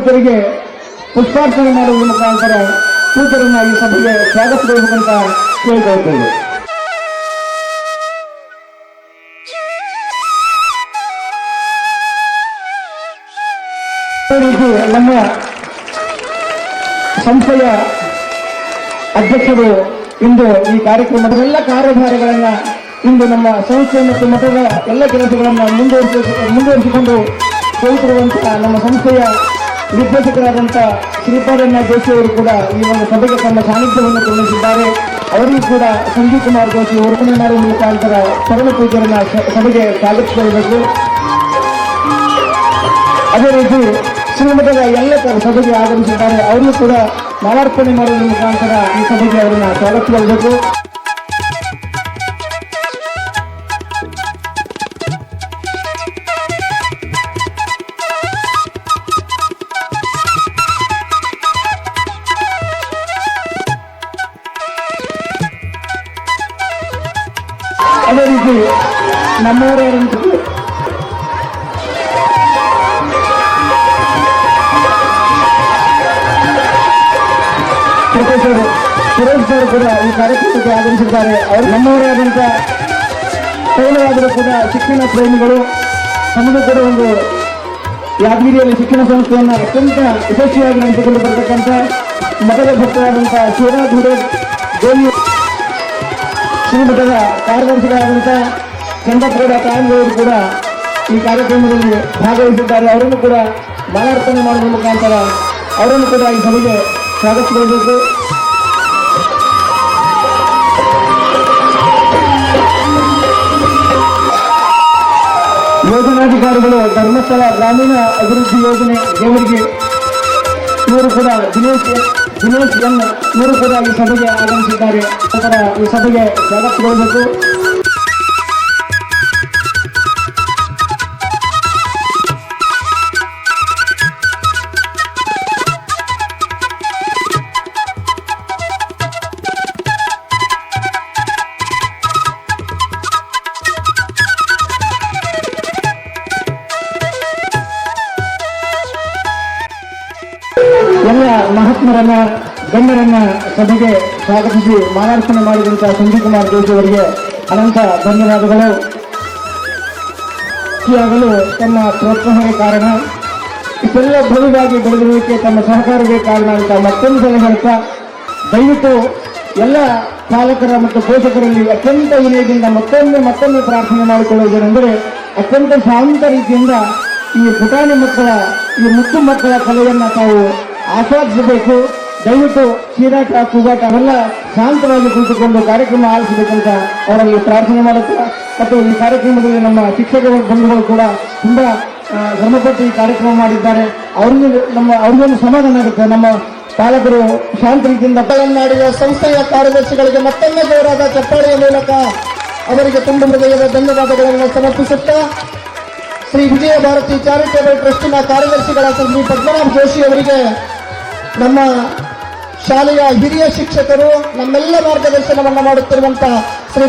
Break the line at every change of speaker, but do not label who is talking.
ಪೂಜ್ಯರಿಗೆ ಪುಷ್ಪಾರ್ಚನೆ ಮಾಡುವ ಮುಖಾಂತರ ಪೂಜ್ಯರನ್ನ ಈ ಸಭೆಗೆ ಸ್ವಾಗತಿಸಬೇಕಂತ ಕೇಳಿಕೊಳ್ಳುತ್ತೇವೆ. ನಮ್ಮ ಸಂಸ್ಥೆಯ ಅಧ್ಯಕ್ಷರು ಇಂದು ಈ ಕಾರ್ಯಕ್ರಮದ ಎಲ್ಲ ಕಾರ್ಯಭಾರಗಳನ್ನ ಇಂದು ನಮ್ಮ ಸಂಸ್ಥೆ ಮತ್ತು ಮಠದ ಎಲ್ಲ ಕೆಲಸಗಳನ್ನು ಮುಂದುವರಿಸಿಕೊಂಡು ಹೋಗುತ್ತಿರುವಂತಹ ನಮ್ಮ ಸಂಸ್ಥೆಯ ನಿರ್ದೇಶಕರಾದಂಥ ಶ್ರೀಪಾದಣ್ಣ ಜೋಶಿ ಅವರು ಕೂಡ ಈ ಒಂದು ಸಭೆಗೆ ತಮ್ಮ ಸಾನ್ನಿಧ್ಯವನ್ನು ತೋರಿಸಿದ್ದಾರೆ. ಅವರಿಗೂ ಕೂಡ ಸಂಜೀವ್ ಕುಮಾರ್ ಜೋಶಿ ವರ್ಣನೆ ಮಾಡುವ ಮುಖಾಂತರ ಸಕಲ ಪೂಜೆಯನ್ನ ಸಭೆಗೆ ಸ್ವಾಗತಿಸಿಕೊಳ್ಳಬೇಕು. ಅದೇ ರೀತಿ ಶ್ರೀಮಠದ ಎಲ್ಲ ಸಭೆಗೆ ಆಗಮಿಸಿದ್ದಾರೆ. ಅವರಿಗೂ ಕೂಡ ಮಾಲಾರ್ಪಣೆ ಮಾಡುವ ಮುಖಾಂತರ ಈ ಸಭೆಗೆ ಅವರನ್ನು ಸ್ವಾಗತಿಸಬೇಕು. ಅದೇ ರೀತಿ ನಮ್ಮವರಾದಂಥ ಪ್ರೊಫೆಸರ್ ಸುರೇಶ್ ಅವರು ಕೂಡ ಈ ಕಾರ್ಯಕ್ರಮಕ್ಕೆ ಆಗಮಿಸಿದ್ದಾರೆ. ಅವರು ನಮ್ಮವರಾದಂಥ ತೈಲವಾದರೂ ಕೂಡ ಶಿಕ್ಷಣ ಪ್ರೇಮಿಗಳು. ನಮಗೂ ಕೂಡ ಒಂದು ಯಾದಗಿರಿಯಲ್ಲಿ ಶಿಕ್ಷಣ ಸಂಸ್ಥೆಯನ್ನು ಅತ್ಯಂತ ಯಶಸ್ವಿಯಾಗಿ ನಡೆಸಿಕೊಂಡು ಬರತಕ್ಕಂಥ ಮಠದ ಭಕ್ತರಾದಂಥ ಶಿವರಾಜ್ ದೇವಿ ಶ್ರೀಮಠದ ಕಾರ್ಯದರ್ಶಿಗಳಾದಂಥ ಚಂದ್ರಗೌಡ ತಾಯಂಗವರು ಕೂಡ ಈ ಕಾರ್ಯಕ್ರಮದಲ್ಲಿ ಭಾಗವಹಿಸಿದ್ದಾರೆ. ಅವರನ್ನು ಕೂಡ ಮಾಲಾರ್ಪಣೆ ಮಾಡುವ ಮುಖಾಂತರ ಅವರನ್ನು ಕೂಡ ಈ ಸಭೆಗೆ ಸ್ವಾಗತಿಸಬೇಕು. ಯೋಜನಾಧಿಕಾರಿಗಳು ಧರ್ಮಸ್ಥಳ ಗ್ರಾಮೀಣ ಅಭಿವೃದ್ಧಿ ಯೋಜನೆ ದೇವರಿಗೆ ಇವರು ಕೂಡ ದಿನೇಶ್ ಎನ್ ಇವರು ಕೂಡ ಈ ಸಭೆಗೆ ಆಗಮಿಸಿದ್ದಾರೆ. ನಂತರ ಈ ಸಭೆಗೆ ಸ್ವಾಗತಿಸಬೇಕು. ಎಲ್ಲ ಮಹಾತ್ಮರನ್ನ ಗಣ್ಯರನ್ನ ಸಭೆಗೆ ಸ್ವಾಗತಿಸಿ ಮಾಲಾರ್ಪಣೆ ಮಾಡಿದಂತಹ ಸಂಜೀವ್ ಕುಮಾರ್ ಜೋಶಿ ಅವರಿಗೆ ಅನಂತ ಧನ್ಯವಾದಗಳು. ಆಗಲು ತಮ್ಮ ಪ್ರೋತ್ಸಾಹವೇ ಕಾರಣ. ಇಷ್ಟೆಲ್ಲ ಭವ್ಯವಾಗಿ ಬೆಳೆದಿರುವುದಕ್ಕೆ ತಮ್ಮ ಸಹಕಾರವೇ ಕಾರಣ ಅಂತ ಮತ್ತೊಂದು ಸಲ ಹೇಳ್ತಾ, ದಯವಿಟ್ಟು ಎಲ್ಲ ಪಾಲಕರ ಮತ್ತು ಪೋಷಕರಲ್ಲಿ ಅತ್ಯಂತ ವಿನಯದಿಂದ ಮತ್ತೊಮ್ಮೆ ಪ್ರಾರ್ಥನೆ ಮಾಡಿಕೊಳ್ಳುವುದೇನೆಂದರೆ, ಅತ್ಯಂತ ಶಾಂತ ರೀತಿಯಿಂದ ಈ ಪುಟಾಣಿ ಮಕ್ಕಳ ಈ ಮುತ್ತು ಮಕ್ಕಳ ಕಲೆಯನ್ನು ತಾವು ಆಸ್ವಾದಿಸಬೇಕು. ದಯವಿಟ್ಟು ಚೀರಾಟ ಕೂಗಾಟ ಅವೆಲ್ಲ ಶಾಂತವಾಗಿ ಕುಳಿತುಕೊಂಡು ಕಾರ್ಯಕ್ರಮ ಆಲಿಸಬೇಕಂತ ಅವರಲ್ಲಿ ಪ್ರಾರ್ಥನೆ ಮಾಡುತ್ತಾ, ಮತ್ತು ಈ ಕಾರ್ಯಕ್ರಮದಲ್ಲಿ ನಮ್ಮ ಶಿಕ್ಷಕ ಬಂಧುಗಳು ಕೂಡ ತುಂಬಾ ಶ್ರಮಪಟ್ಟು ಈ ಕಾರ್ಯಕ್ರಮ ಮಾಡಿದ್ದಾರೆ. ಅವ್ರಿಗೊಂದು ಸಮಾಧಾನ ಆಗುತ್ತೆ. ನಮ್ಮ ಪಾಲಕರು ಶಾಂತ ರೀತಿಯಿಂದ
ಮಾಡಿದ ಸಂಸ್ಥೆಯ ಕಾರ್ಯದರ್ಶಿಗಳಿಗೆ ಮತ್ತೊಮ್ಮೆ ಜೋರಾದ ಚಪ್ಪಾಳೆಯ ಮೂಲಕ ಅವರಿಗೆ ತುಂಬ ಹೃದಯದ ಧನ್ಯವಾದಗಳನ್ನು ಸಮರ್ಪಿಸುತ್ತಾ, ಶ್ರೀ ವಿಜಯ ಭಾರತಿ ಚಾರಿಟೇಬಲ್ ಟ್ರಸ್ಟಿನ ಕಾರ್ಯದರ್ಶಿಗಳಾದ ಶ್ರೀ ಪದ್ಮನಾಭ ಜೋಶಿ ಅವರಿಗೆ ನಮ್ಮ ಶಾಲೆಯ ಹಿರಿಯ ಶಿಕ್ಷಕರು ನಮ್ಮೆಲ್ಲ ಮಾರ್ಗದರ್ಶನವನ್ನು ಮಾಡುತ್ತಿರುವಂತಹ ಶ್ರೀ